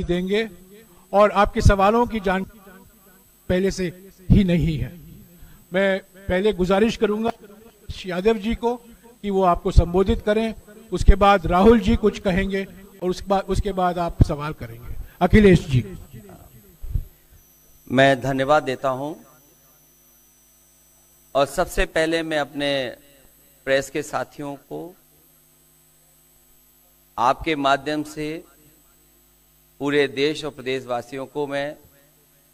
देंगे और आपके सवालों की जानकारी पहले से ही नहीं है। मैं पहले गुजारिश करूंगा यादव जी को कि वो आपको संबोधित करें, उसके बाद राहुल जी कुछ कहेंगे और उसके बाद आप सवाल करेंगे। अखिलेश जी। मैं धन्यवाद देता हूं और सबसे पहले मैं अपने प्रेस के साथियों को आपके माध्यम से पूरे देश और प्रदेशवासियों को मैं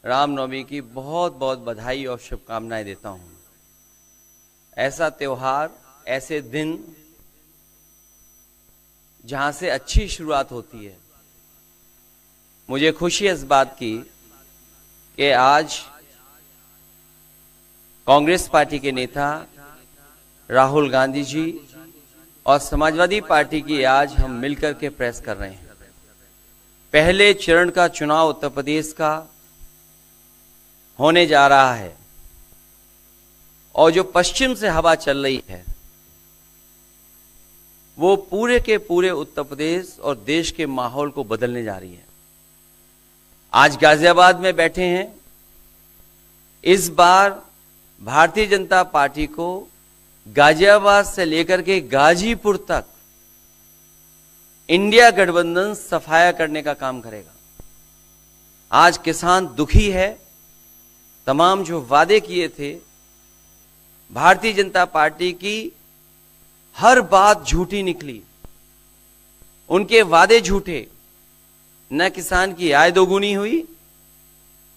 रामनवमी की बहुत बहुत बधाई और शुभकामनाएं देता हूं। ऐसा त्योहार, ऐसे दिन जहां से अच्छी शुरुआत होती है। मुझे खुशी है इस बात की कि आज कांग्रेस पार्टी के नेता राहुल गांधी जी और समाजवादी पार्टी की आज हम मिलकर के प्रेस कर रहे हैं। पहले चरण का चुनाव उत्तर प्रदेश का होने जा रहा है और जो पश्चिम से हवा चल रही है वो पूरे के पूरे उत्तर प्रदेश और देश के माहौल को बदलने जा रही है। आज गाजियाबाद में बैठे हैं। इस बार भारतीय जनता पार्टी को गाजियाबाद से लेकर के गाजीपुर तक इंडिया गठबंधन सफाया करने का काम करेगा। आज किसान दुखी है। तमाम जो वादे किए थे, भारतीय जनता पार्टी की हर बात झूठी निकली। उनके वादे झूठे। न किसान की आय दोगुनी हुई,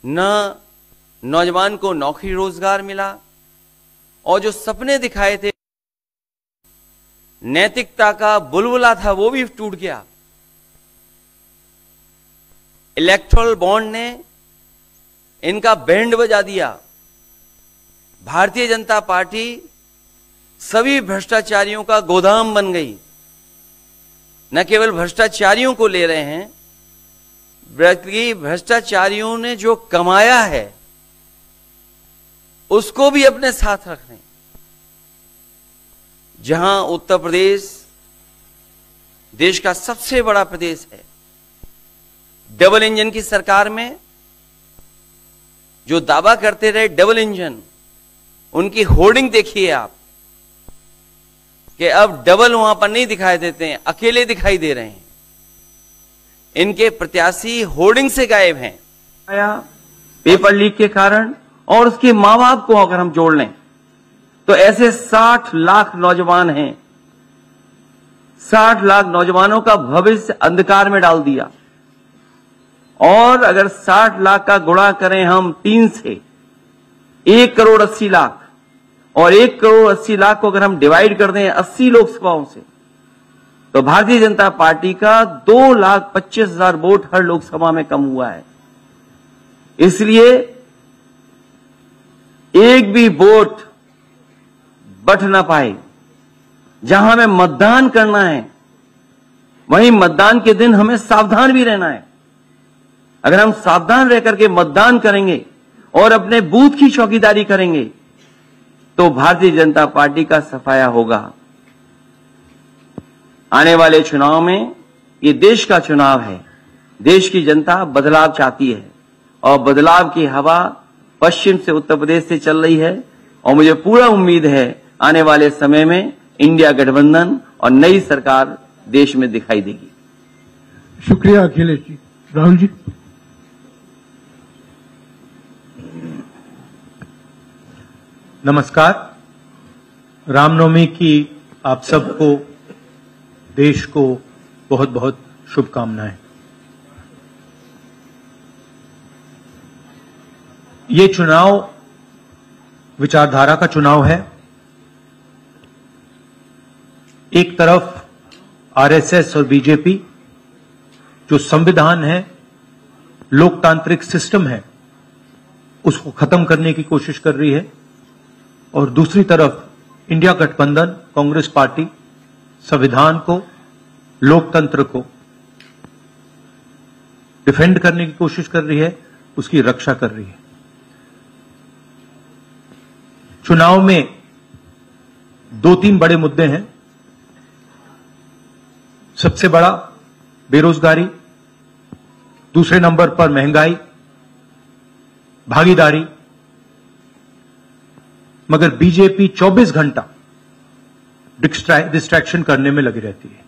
न नौजवान को नौकरी रोजगार मिला, और जो सपने दिखाए थे, नैतिकता का बुलबुला था, वो भी टूट गया। इलेक्टोरल बॉन्ड ने इनका बैंड बजा दिया। भारतीय जनता पार्टी सभी भ्रष्टाचारियों का गोदाम बन गई। न केवल भ्रष्टाचारियों को ले रहे हैं, बल्कि भ्रष्टाचारियों ने जो कमाया है उसको भी अपने साथ रख रहे हैं। जहां उत्तर प्रदेश देश का सबसे बड़ा प्रदेश है, डबल इंजन की सरकार में जो दावा करते रहे डबल इंजन, उनकी होर्डिंग देखिए आप कि अब डबल वहां पर नहीं दिखाई देते हैं, अकेले दिखाई दे रहे हैं। इनके प्रत्याशी होर्डिंग से गायब हैं। पेपर लीक के कारण और उसके मां बाप को अगर हम जोड़ लें तो ऐसे 60 लाख नौजवान हैं। 60 लाख नौजवानों का भविष्य अंधकार में डाल दिया। और अगर 60 लाख का गुणा करें हम 3 से, 1 करोड़ 80 लाख, और 1 करोड़ 80 लाख को अगर हम डिवाइड कर दें 80 लोकसभाओं से, तो भारतीय जनता पार्टी का 2,25,000 वोट हर लोकसभा में कम हुआ है। इसलिए एक भी वोट बट ना पाए। जहां हमें मतदान करना है, वहीं मतदान के दिन हमें सावधान भी रहना है। अगर हम सावधान रह करके मतदान करेंगे और अपने बूथ की चौकीदारी करेंगे तो भारतीय जनता पार्टी का सफाया होगा। आने वाले चुनाव में, ये देश का चुनाव है, देश की जनता बदलाव चाहती है और बदलाव की हवा पश्चिम से उत्तर प्रदेश से चल रही है। और मुझे पूरा उम्मीद है आने वाले समय में इंडिया गठबंधन और नई सरकार देश में दिखाई देगी। शुक्रिया अखिलेश जी। राहुल जी। नमस्कार। रामनवमी की आप सबको, देश को बहुत बहुत शुभकामनाएं। ये चुनाव विचारधारा का चुनाव है। एक तरफ आरएसएस और बीजेपी जो संविधान है, लोकतांत्रिक सिस्टम है, उसको खत्म करने की कोशिश कर रही है, और दूसरी तरफ इंडिया गठबंधन, कांग्रेस पार्टी संविधान को, लोकतंत्र को डिफेंड करने की कोशिश कर रही है, उसकी रक्षा कर रही है। चुनाव में 2-3 बड़े मुद्दे हैं। सबसे बड़ा बेरोजगारी दूसरे नंबर पर महंगाई, भागीदारी। मगर बीजेपी 24 घंटा डिस्ट्रैक्शन करने में लगी रहती है।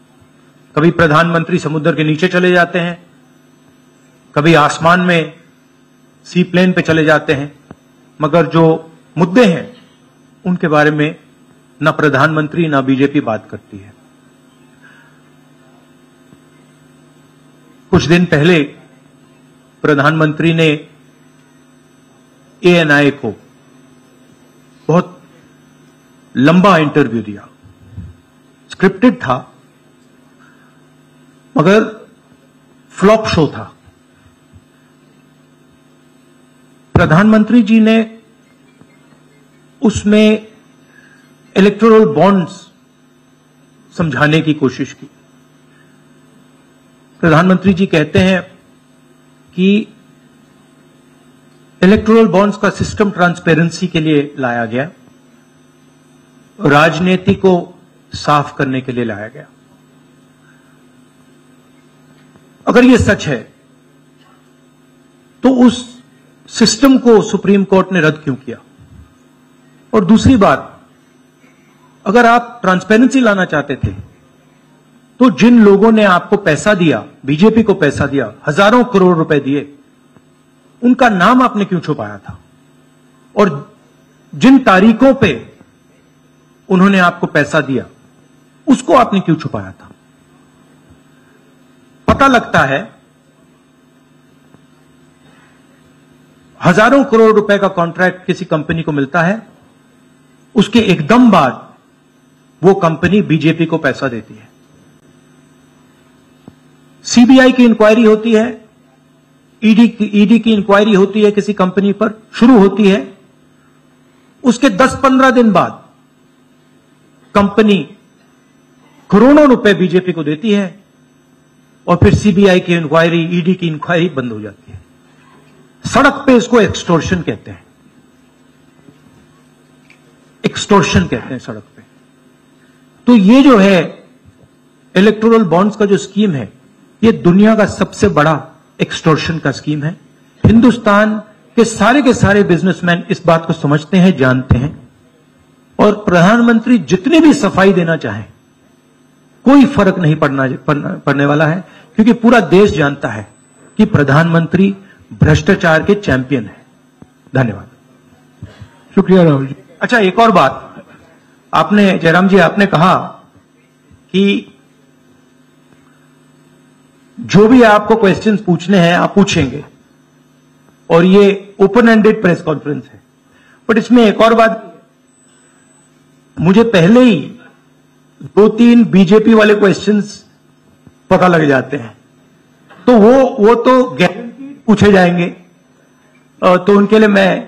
कभी प्रधानमंत्री समुद्र के नीचे चले जाते हैं, कभी आसमान में सी प्लेन पे चले जाते हैं, मगर जो मुद्दे हैं उनके बारे में ना प्रधानमंत्री ना बीजेपी बात करती है। कुछ दिन पहले प्रधानमंत्री ने ANI को बहुत लंबा इंटरव्यू दिया, स्क्रिप्टेड था मगर फ्लॉप शो था। प्रधानमंत्री जी ने उसमें इलेक्टोरल बॉन्ड्स समझाने की कोशिश की। प्रधानमंत्री जी कहते हैं कि इलेक्टोरल बॉन्ड्स का सिस्टम ट्रांसपेरेंसी के लिए लाया गया, राजनीति को साफ करने के लिए लाया गया। अगर यह सच है तो उस सिस्टम को सुप्रीम कोर्ट ने रद्द क्यों किया? और दूसरी बात, अगर आप ट्रांसपेरेंसी लाना चाहते थे तो जिन लोगों ने आपको पैसा दिया, बीजेपी को पैसा दिया, हजारों करोड़ रुपए दिए, उनका नाम आपने क्यों छुपाया था? और जिन तारीखों पे उन्होंने आपको पैसा दिया उसको आपने क्यों छुपाया था? पता लगता है हजारों करोड़ रुपए का कॉन्ट्रैक्ट किसी कंपनी को मिलता है, उसके एकदम बाद वो कंपनी बीजेपी को पैसा देती है। सीबीआई की इंक्वायरी होती है, ईडी की इंक्वायरी होती है, किसी कंपनी पर शुरू होती है, उसके 10-15 दिन बाद कंपनी करोड़ों रुपए बीजेपी को देती है और फिर सीबीआई की इंक्वायरी, ईडी की इंक्वायरी बंद हो जाती है। सड़क पे इसको एक्सटॉर्शन कहते हैं, एक्सटॉर्शन कहते हैं सड़क पे। तो ये जो है इलेक्टोरल बॉन्ड्स का जो स्कीम है, ये दुनिया का सबसे बड़ा एक्सटॉर्शन का स्कीम है। हिंदुस्तान के सारे बिजनेसमैन इस बात को समझते हैं, जानते हैं, और प्रधानमंत्री जितनी भी सफाई देना चाहें कोई फर्क नहीं पड़ने वाला है, क्योंकि पूरा देश जानता है कि प्रधानमंत्री भ्रष्टाचार के चैंपियन है। धन्यवाद। शुक्रिया राहुल जी। अच्छा, एक और बात, आपने जयराम जी आपने कहा कि जो भी आपको क्वेश्चंस पूछने हैं आप पूछेंगे और ये ओपन एंडेड प्रेस कॉन्फ्रेंस है। बट इसमें एक और बात, मुझे पहले ही 2-3 बीजेपी वाले क्वेश्चंस पता लग जाते हैं, तो वो तो गारंटी पूछे जाएंगे, तो उनके लिए मैं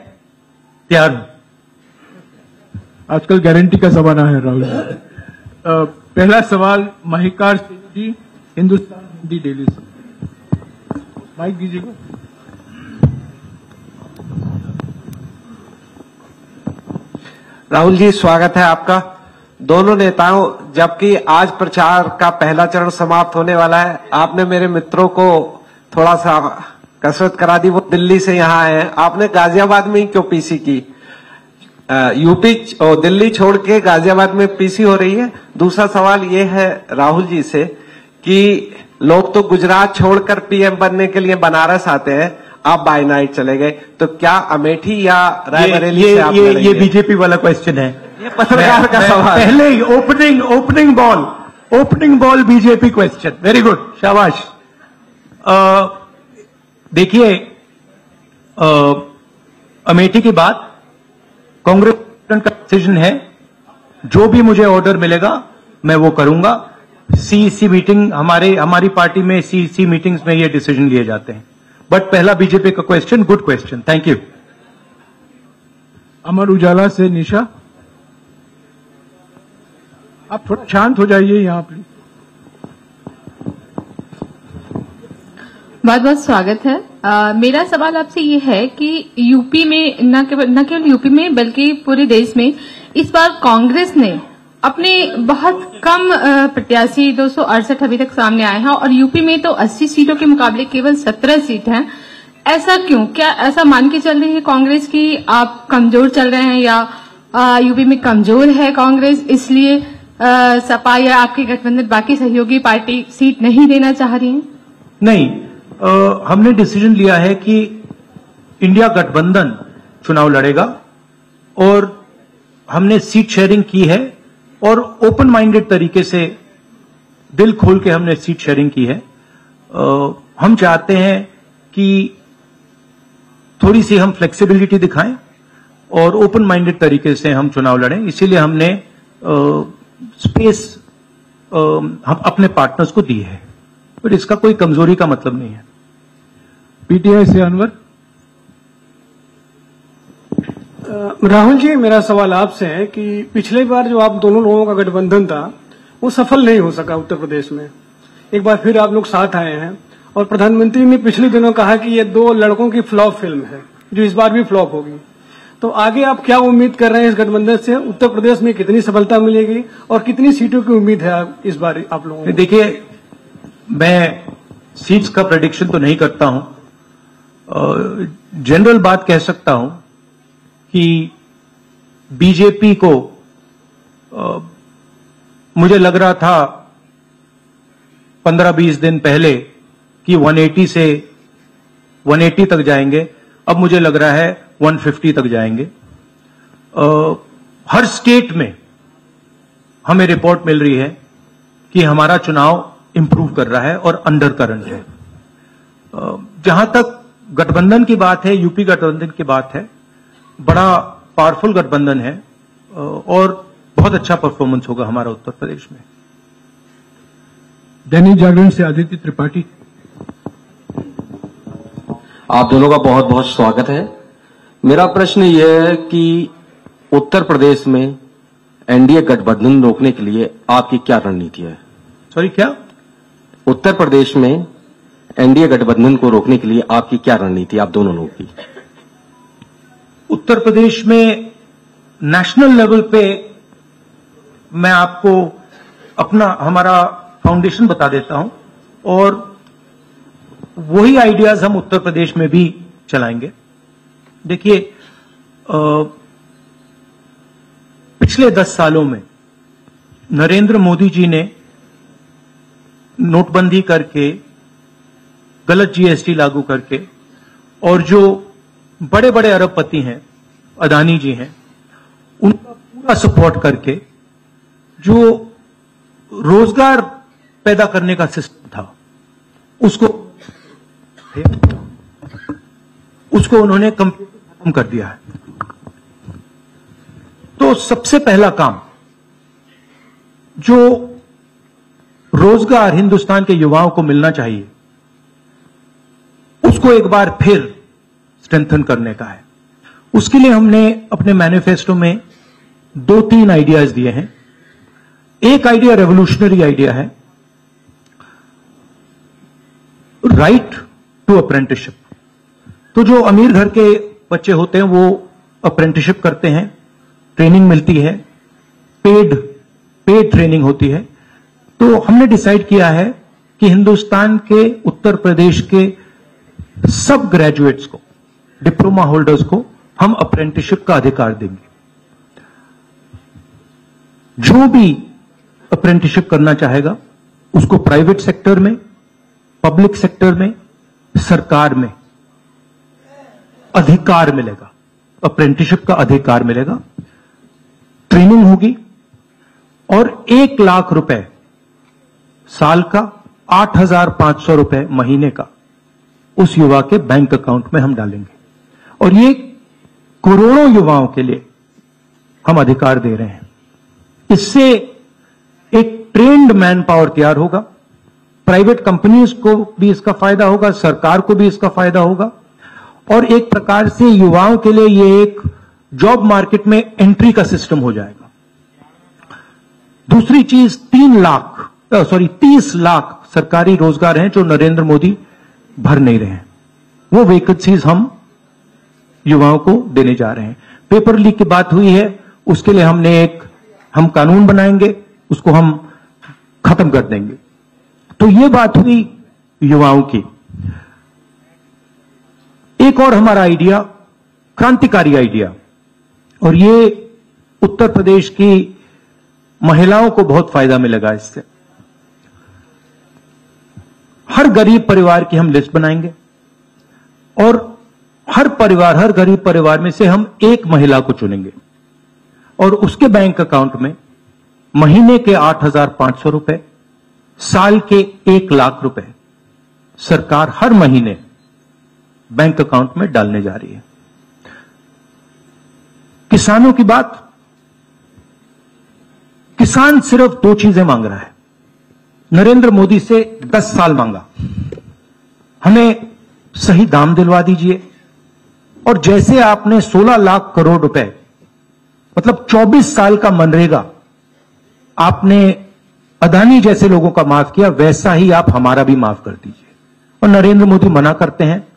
तैयार हूं। आजकल गारंटी का जमाना है राहुल जी। पहला सवाल महिकार सिंह जी, हिंदुस्तान हिंदी डेली से। माइक दीजिएगा। राहुल जी, स्वागत है आपका। दोनों नेताओं, जबकि आज प्रचार का पहला चरण समाप्त होने वाला है, आपने मेरे मित्रों को थोड़ा सा कसरत करा दी, वो दिल्ली से यहाँ आए हैं। आपने गाजियाबाद में ही क्यों पीसी की? यूपी और दिल्ली छोड़ के गाजियाबाद में पीसी हो रही है। दूसरा सवाल ये है राहुल जी से कि लोग तो गुजरात छोड़कर पीएम बनने के लिए बनारस आते हैं, आप बाय नाइट चले गए, तो क्या अमेठी या रायबरेली से आप लड़ेंगे? ये बीजेपी वाला क्वेश्चन है, ये पत्रकार का सवाल। पहले ही opening ball BJP question. Very good, शाबाश। देखिए, अमेठी की बात कांग्रेस का डिसीजन है, जो भी मुझे ऑर्डर मिलेगा मैं वो करूंगा। सीईसी मीटिंग, हमारी पार्टी में सीईसी मीटिंग्स में ये डिसीजन लिए जाते हैं। बट पहला बीजेपी का question, good question, thank you. Amar Ujala से निशा, आप थोड़ा शांत हो जाइए यहाँ प्लीज। बहुत बहुत स्वागत है। मेरा सवाल आपसे ये है कि यूपी में न केवल यूपी में बल्कि पूरे देश में इस बार कांग्रेस ने अपने बहुत कम प्रत्याशी 268 अभी तक सामने आए हैं और यूपी में तो 80 सीटों के मुकाबले केवल 17 सीट हैं। ऐसा क्यों? क्या ऐसा मान के चल रही है कांग्रेस की आप कमजोर चल रहे हैं या यूपी में कमजोर है कांग्रेस इसलिए सपा या आपके गठबंधन बाकी सहयोगी पार्टी सीट नहीं देना चाह रही है? नहीं, हमने डिसीजन लिया है कि इंडिया गठबंधन चुनाव लड़ेगा और हमने सीट शेयरिंग की है और ओपन माइंडेड तरीके से दिल खोल के हमने सीट शेयरिंग की है। हम चाहते हैं कि थोड़ी सी हम फ्लेक्सिबिलिटी दिखाएं और ओपन माइंडेड तरीके से हम चुनाव लड़ें, इसीलिए हमने स्पेस हम अपने पार्टनर्स को दी है, पर इसका कोई कमजोरी का मतलब नहीं है। पीटीआई से अनवर। राहुल जी, मेरा सवाल आपसे है कि पिछले बार जो आप दोनों लोगों का गठबंधन था वो सफल नहीं हो सका उत्तर प्रदेश में। एक बार फिर आप लोग साथ आए हैं और प्रधानमंत्री ने पिछले दिनों कहा कि ये दो लड़कों की फ्लॉप फिल्म है जो इस बार भी फ्लॉप होगी। तो आगे आप क्या उम्मीद कर रहे हैं इस गठबंधन से? उत्तर प्रदेश में कितनी सफलता मिलेगी और कितनी सीटों की उम्मीद है इस बार आप लोगों को? देखिए, मैं सीट्स का प्रेडिक्शन तो नहीं करता हूं, जनरल बात कह सकता हूं कि बीजेपी को मुझे लग रहा था 15-20 दिन पहले कि 180 से 180 तक जाएंगे, अब मुझे लग रहा है 150 तक जाएंगे। हर स्टेट में हमें रिपोर्ट मिल रही है कि हमारा चुनाव इंप्रूव कर रहा है और अंडर करंट है। जहां तक गठबंधन की बात है, यूपी गठबंधन की बात है, बड़ा पावरफुल गठबंधन है और बहुत अच्छा परफॉर्मेंस होगा हमारा उत्तर प्रदेश में। दैनिक जागरण से आदित्य त्रिपाठी। आप दोनों का बहुत बहुत स्वागत है। मेरा प्रश्न यह है कि उत्तर प्रदेश में एनडीए गठबंधन रोकने के लिए आपकी क्या रणनीति है? सॉरी, क्या? उत्तर प्रदेश में एनडीए गठबंधन को रोकने के लिए आपकी क्या रणनीति, आप दोनों लोगों की? उत्तर प्रदेश में नेशनल लेवल पे मैं आपको हमारा फाउंडेशन बता देता हूं और वही आइडियाज हम उत्तर प्रदेश में भी चलाएंगे। देखिए, पिछले 10 सालों में नरेंद्र मोदी जी ने नोटबंदी करके, गलत जीएसटी लागू करके और जो बड़े बड़े अरबपति हैं, अदानी जी हैं, उनका पूरा सपोर्ट करके जो रोजगार पैदा करने का सिस्टम था उसको उन्होंने खत्म कर दिया है। तो सबसे पहला काम जो रोजगार हिंदुस्तान के युवाओं को मिलना चाहिए उसको एक बार फिर स्ट्रेंथन करने का है। उसके लिए हमने अपने मैनिफेस्टो में 2-3 आइडियाज दिए हैं। एक आइडिया रेवोल्यूशनरी आइडिया है, राइट टू अप्रेंटिसशिप। तो जो अमीर घर के बच्चे होते हैं वो अप्रेंटिसशिप करते हैं, ट्रेनिंग मिलती है, पेड ट्रेनिंग होती है। तो हमने डिसाइड किया है कि हिंदुस्तान के उत्तर प्रदेश के सब ग्रेजुएट्स को, डिप्लोमा होल्डर्स को हम अप्रेंटिसशिप का अधिकार देंगे। जो भी अप्रेंटिसशिप करना चाहेगा उसको प्राइवेट सेक्टर में, पब्लिक सेक्टर में, सरकार में अधिकार मिलेगा, अप्रेंटिसशिप का अधिकार मिलेगा, ट्रेनिंग होगी और 1 लाख रुपए साल का, 8,500 रुपए महीने का उस युवा के बैंक अकाउंट में हम डालेंगे और ये करोड़ों युवाओं के लिए हम अधिकार दे रहे हैं। इससे एक ट्रेन्ड मैन पावर तैयार होगा, प्राइवेट कंपनीज को भी इसका फायदा होगा, सरकार को भी इसका फायदा होगा और एक प्रकार से युवाओं के लिए ये एक जॉब मार्केट में एंट्री का सिस्टम हो जाएगा। दूसरी चीज 30 लाख सरकारी रोजगार हैं जो नरेंद्र मोदी भर नहीं रहे हैं, वो वैकेंसीज हम युवाओं को देने जा रहे हैं। पेपर लीक की बात हुई है, उसके लिए हमने एक हम कानून बनाएंगे, उसको हम खत्म कर देंगे। तो ये बात हुई युवाओं की। एक और हमारा आइडिया, क्रांतिकारी आइडिया, और ये उत्तर प्रदेश की महिलाओं को बहुत फायदा मिलेगा इससे। हर गरीब परिवार की हम लिस्ट बनाएंगे और हर गरीब परिवार में से हम एक महिला को चुनेंगे और उसके बैंक अकाउंट में महीने के 8,500 रुपए, साल के 1 लाख रुपए सरकार हर महीने बैंक अकाउंट में डालने जा रही है। किसानों की बात, किसान सिर्फ 2 चीजें मांग रहा है। नरेंद्र मोदी से 10 साल मांगा, हमें सही दाम दिलवा दीजिए, और जैसे आपने 16 लाख करोड़ रुपए, मतलब 24 साल का मनरेगा आपने अदानी जैसे लोगों का माफ किया, वैसा ही आप हमारा भी माफ कर दीजिए। और नरेंद्र मोदी मना करते हैं,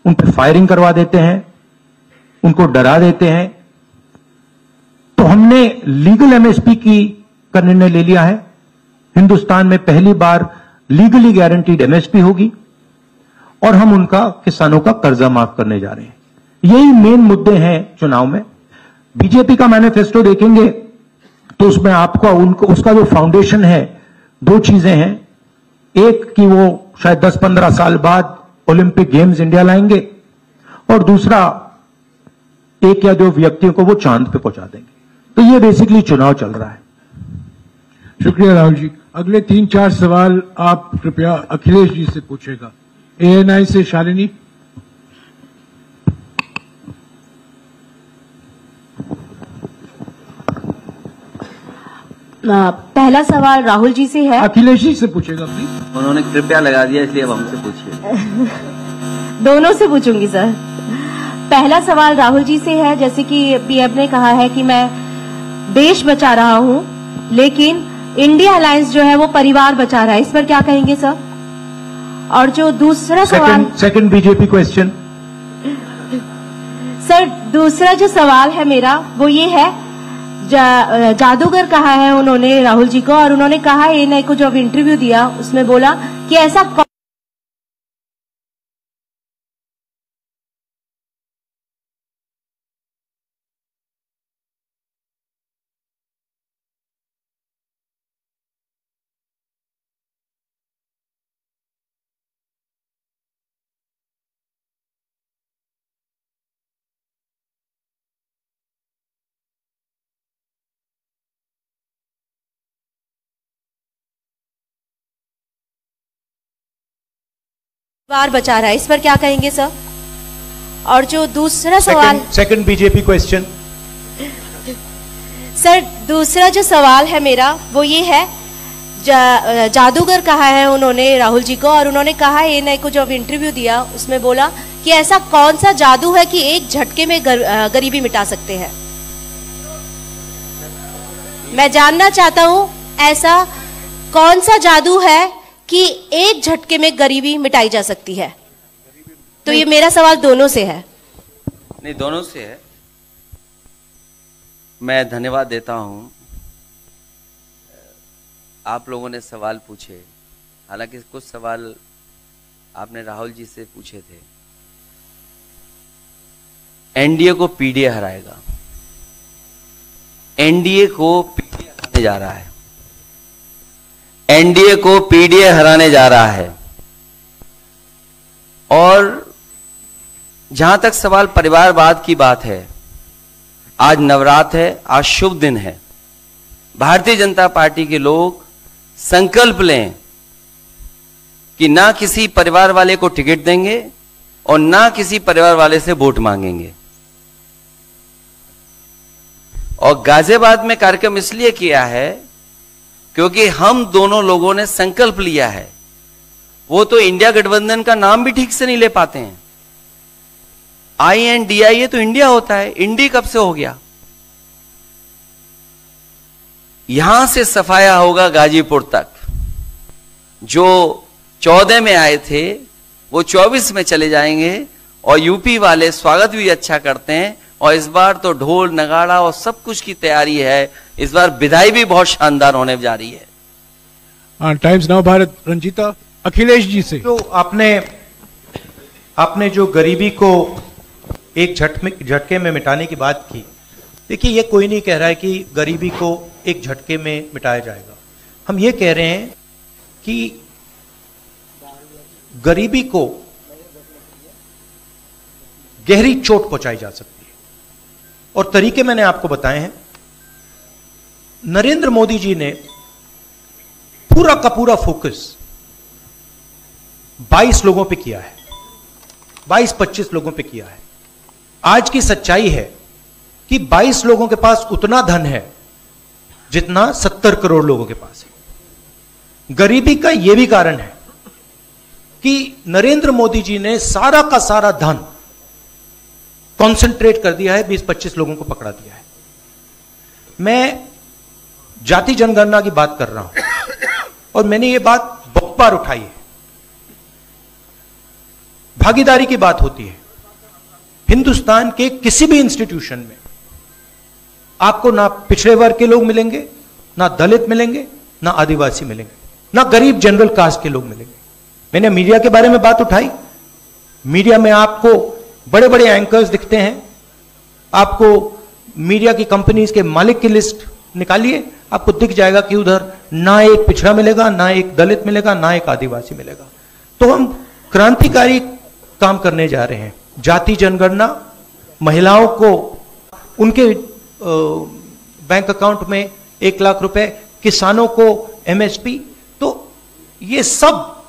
उन पर फायरिंग करवा देते हैं, उनको डरा देते हैं। तो हमने लीगल एमएसपी का निर्णय ले लिया है। हिंदुस्तान में पहली बार लीगली गारंटीड एमएसपी होगी और हम उनका, किसानों का कर्जा माफ करने जा रहे हैं। यही मेन मुद्दे हैं चुनाव में। बीजेपी का मैनिफेस्टो देखेंगे तो उसमें आपको उसका जो फाउंडेशन है, 2 चीजें हैं। एक कि वो शायद 10-15 साल बाद ओलंपिक गेम्स इंडिया लाएंगे, और दूसरा एक या 2 व्यक्तियों को वो चांद पे पहुंचा देंगे। तो ये बेसिकली चुनाव चल रहा है। शुक्रिया राहुल जी। अगले 3-4 सवाल आप कृपया अखिलेश जी से पूछेगा। ANI से शालिनी। पहला सवाल राहुल जी से है। अखिलेश जी से पूछेगा प्लीज। उन्होंने कृपया लगा दिया, इसलिए अब हमसे पूछिए। दोनों से पूछूंगी सर। पहला सवाल राहुल जी से है, जैसे कि पीएम ने कहा है कि मैं देश बचा रहा हूं, लेकिन इंडिया अलायंस जो है वो परिवार बचा रहा है, इस पर क्या कहेंगे सर? और जो दूसरा सवाल, सेकंड बीजेपी क्वेश्चन। सर दूसरा जो सवाल है मेरा वो ये है, जादूगर कहा है उन्होंने राहुल जी को, और उन्होंने कहा ANI को जब इंटरव्यू दिया उसमें बोला कि ऐसा परिवार बचा रहा है, इस पर क्या कहेंगे सर? और जो दूसरा सवाल, सेकंड बीजेपी क्वेश्चन। सर दूसरा जो सवाल है मेरा वो ये है, जादूगर कहा है उन्होंने राहुल जी को, और उन्होंने कहा ANI को जब इंटरव्यू दिया उसमें बोला कि ऐसा कौन सा जादू है कि एक झटके में गरीबी मिटा सकते हैं। मैं जानना चाहता हूं ऐसा कौन सा जादू है कि एक झटके में गरीबी मिटाई जा सकती है। तो ये मेरा सवाल दोनों से है। नहीं, दोनों से है। मैं धन्यवाद देता हूं। आप लोगों ने सवाल पूछे, हालांकि कुछ सवाल आपने राहुल जी से पूछे थे। एनडीए को पीडीए हराएगा, एनडीए को पीडीए हराने जा रहा है, एनडीए को पीडीए हराने जा रहा है। और जहां तक सवाल परिवारवाद की बात है, आज नवरात्र है, आज शुभ दिन है। भारतीय जनता पार्टी के लोग संकल्प लें कि ना किसी परिवार वाले को टिकट देंगे और ना किसी परिवार वाले से वोट मांगेंगे। और गाजियाबाद में कार्यक्रम इसलिए किया है क्योंकि हम दोनों लोगों ने संकल्प लिया है। वो तो इंडिया गठबंधन का नाम भी ठीक से नहीं ले पाते हैं। INDIA तो इंडिया होता है, इंडी कब से हो गया? यहां से सफाया होगा गाजीपुर तक। जो 14 में आए थे वो 24 में चले जाएंगे। और यूपी वाले स्वागत भी अच्छा करते हैं। और इस बार तो ढोल नगाड़ा और सब कुछ की तैयारी है इस बार विदाई भी बहुत शानदार होने जा रही है। टाइम्स नाउ भारत, रंजीता अखिलेश जी से। तो आपने जो गरीबी को एक झटके में मिटाने की बात की, देखिए ये कोई नहीं कह रहा है कि गरीबी को एक झटके में मिटाया जाएगा। हम ये कह रहे हैं कि गरीबी को गहरी चोट पहुंचाई जा सकती है, और तरीके मैंने आपको बताए हैं। नरेंद्र मोदी जी ने पूरा का पूरा फोकस 22 लोगों पे किया है, 22-25 लोगों पे किया है। आज की सच्चाई है कि 22 लोगों के पास उतना धन है जितना 70 करोड़ लोगों के पास है। गरीबी का यह भी कारण है कि नरेंद्र मोदी जी ने सारा का सारा धन कॉन्सेंट्रेट कर दिया है, 20-25 लोगों को पकड़ा दिया है। मैं जाति जनगणना की बात कर रहा हूं और मैंने ये बात बहुत बार उठाई है। भागीदारी की बात होती है। हिंदुस्तान के किसी भी इंस्टीट्यूशन में आपको ना पिछड़े वर्ग के लोग मिलेंगे, ना दलित मिलेंगे, ना आदिवासी मिलेंगे, ना गरीब जनरल कास्ट के लोग मिलेंगे। मैंने मीडिया के बारे में बात उठाई। मीडिया में आपको बड़े बड़े एंकर्स दिखते हैं। आपको मीडिया की कंपनीज के मालिक की लिस्ट निकालिए, आपको दिख जाएगा कि उधर ना एक पिछड़ा मिलेगा, ना एक दलित मिलेगा, ना एक आदिवासी मिलेगा। तो हम क्रांतिकारी काम करने जा रहे हैं। जाति जनगणना, महिलाओं को उनके बैंक अकाउंट में 1 लाख रुपए, किसानों को एमएसपी, तो ये सब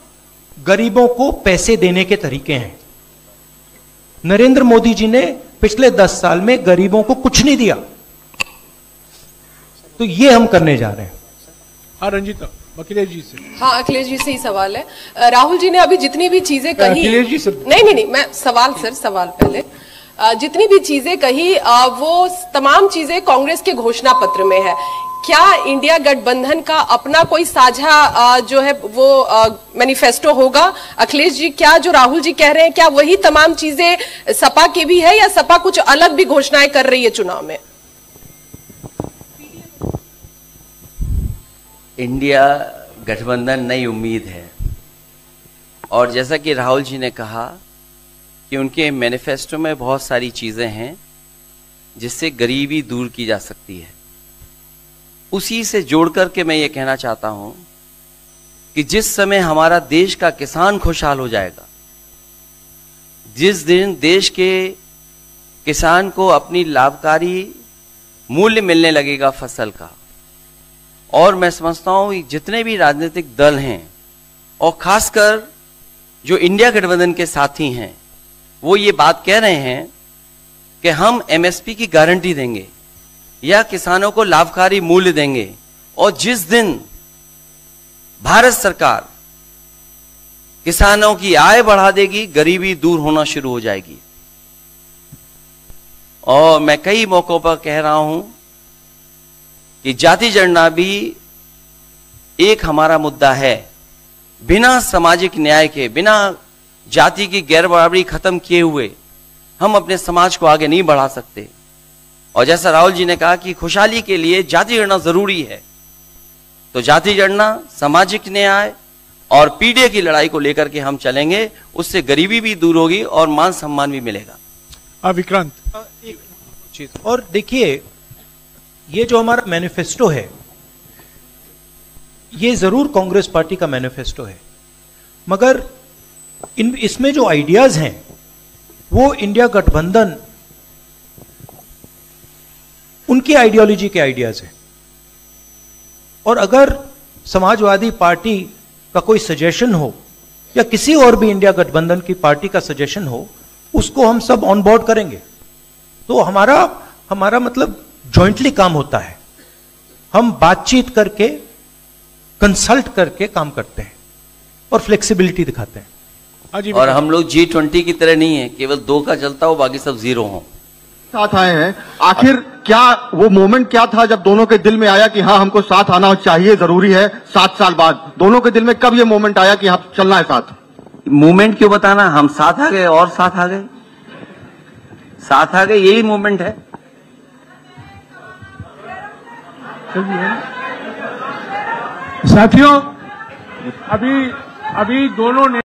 गरीबों को पैसे देने के तरीके हैं। नरेंद्र मोदी जी ने पिछले 10 साल में गरीबों को कुछ नहीं दिया, तो ये हम करने जा रहे हैं। हाँ रंजीता, अखिलेश जी से। हाँ, अखिलेश जी से ही सवाल है। राहुल जी ने अभी जितनी भी चीजें कही, अखिलेश जी से नहीं, मैं सवाल पहले जितनी भी चीजें कही वो तमाम चीजें कांग्रेस के घोषणा पत्र में है। क्या इंडिया गठबंधन का अपना कोई साझा जो है वो मैनिफेस्टो होगा? अखिलेश जी, क्या जो राहुल जी कह रहे हैं क्या वही तमाम चीजें सपा की भी है, या सपा कुछ अलग भी घोषणाएं कर रही है चुनाव में? इंडिया गठबंधन नई उम्मीद है, और जैसा कि राहुल जी ने कहा कि उनके मैनिफेस्टो में बहुत सारी चीजें हैं जिससे गरीबी दूर की जा सकती है। उसी से जोड़ करके मैं ये कहना चाहता हूं कि जिस समय हमारा देश का किसान खुशहाल हो जाएगा, जिस दिन देश के किसान को अपनी लाभकारी मूल्य मिलने लगेगा फसल का, और मैं समझता हूं जितने भी राजनीतिक दल हैं और खासकर जो इंडिया गठबंधन के साथी हैं, वो ये बात कह रहे हैं कि हम एमएसपी की गारंटी देंगे या किसानों को लाभकारी मूल्य देंगे, और जिस दिन भारत सरकार किसानों की आय बढ़ा देगी, गरीबी दूर होना शुरू हो जाएगी। और मैं कई मौकों पर कह रहा हूं कि जाति जनगणना भी एक हमारा मुद्दा है। बिना सामाजिक न्याय के, बिना जाति की गैर बराबरी खत्म किए हुए हम अपने समाज को आगे नहीं बढ़ा सकते। और जैसा राहुल जी ने कहा कि खुशहाली के लिए जाति गणना जरूरी है, तो जाति गणना, सामाजिक न्याय और पीढ़ी की लड़ाई को लेकर के हम चलेंगे। उससे गरीबी भी दूर होगी और मान सम्मान भी मिलेगा। विक्रांत, एक चीज और देखिए, ये जो हमारा मैनिफेस्टो है, ये जरूर कांग्रेस पार्टी का मैनिफेस्टो है, मगर इसमें जो आइडियाज हैं वो इंडिया गठबंधन उनकी आइडियोलॉजी के आइडियाज हैं। और अगर समाजवादी पार्टी का कोई सजेशन हो या किसी और भी इंडिया गठबंधन की पार्टी का सजेशन हो, उसको हम सब ऑन बोर्ड करेंगे। तो हमारा मतलब जॉइंटली काम होता है। हम बातचीत करके, कंसल्ट करके काम करते हैं और फ्लेक्सिबिलिटी दिखाते हैं। और हम लोग G20 की तरह नहीं है, केवल 2 का चलता हो, बाकी सब 0 हो। साथ आए हैं, आखिर क्या वो मोमेंट क्या था जब दोनों के दिल में आया कि हाँ हमको साथ आना चाहिए, जरूरी है? 7 साल बाद दोनों के दिल में कब ये मोमेंट आया कि हाँ चलना है साथ? मूवमेंट क्यों बताना, हम साथ आ गए और साथ आ गए, साथ आ गए, यही मूवमेंट है। साथियों, अभी दोनों ने